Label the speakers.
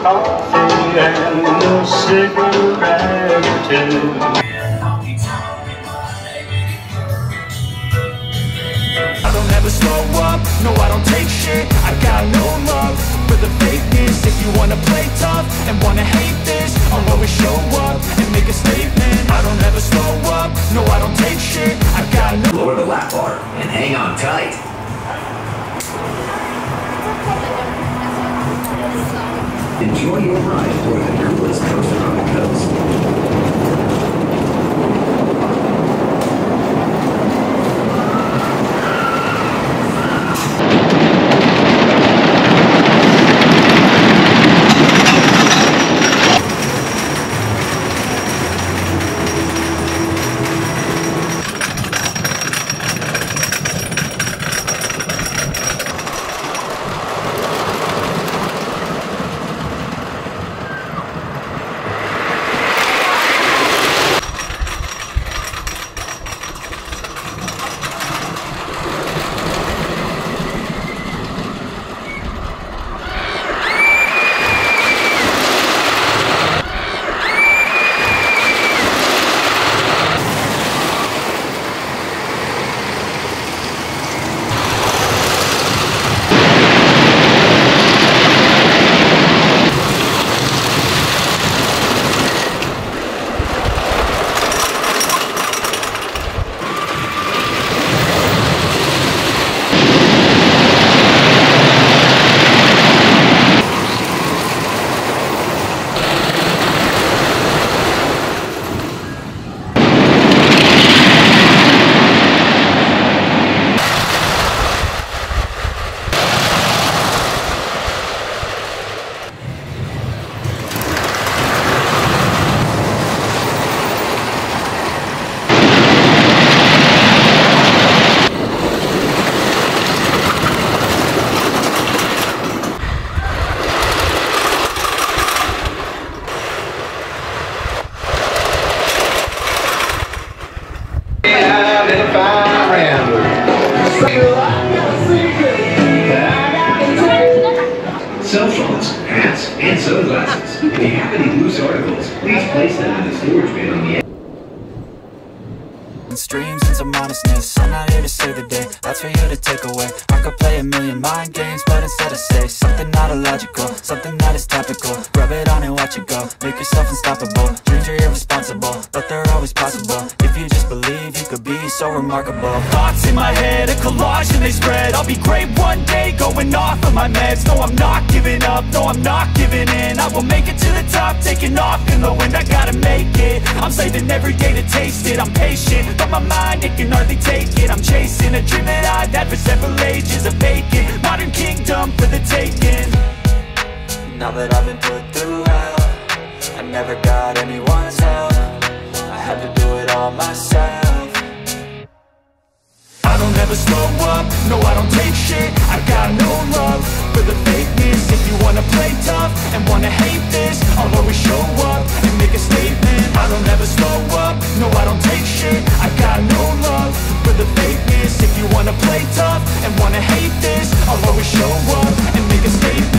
Speaker 1: coffee and a cigarette or two.
Speaker 2: I don't ever slow up, no I don't take shit. I got no love for the fakeness. If you wanna play tough and wanna hate this, I'll always show up and make a statement. I don't ever slow up, no I don't take shit. I got no...
Speaker 3: Lower the lap bar and hang on tight. Enjoy your ride for the coolest coaster on the coast. Cell phones, hats, and sunglasses. If you have any loose articles, please place them in the storage bin on the end.
Speaker 2: Streams and some honestness, I'm not here to save the day, that's for you to take away. I could play a million mind games, but instead I say something not illogical, something that is topical. Rub it on and watch it go, make yourself unstoppable. Dreams are irresponsible, but they're always possible. If you just believe, you could be so remarkable. Thoughts in my head, a collage and they spread. I'll be great one day, going off of my meds. No, I'm not giving up, no, I'm not giving in. I will make it to the top, taking off in the wind. I gotta make it, I'm saving every day to taste it. I'm patient, but my mind, it can hardly take it. I'm chasing a dream that I've had for several ages, a vacant modern kingdom for the taking. Now that I've been put through hell, I never got anyone's help, I had to do it all myself. I don't ever slow up, no I don't take shit. I got no love for the fakeness. If you wanna play tough and wanna hate this, I'll always show up and make a statement. I don't ever slow up, no I don't take shit. I got no love for the fakeness. If you wanna play tough and wanna hate this, I'll always show up and make a statement.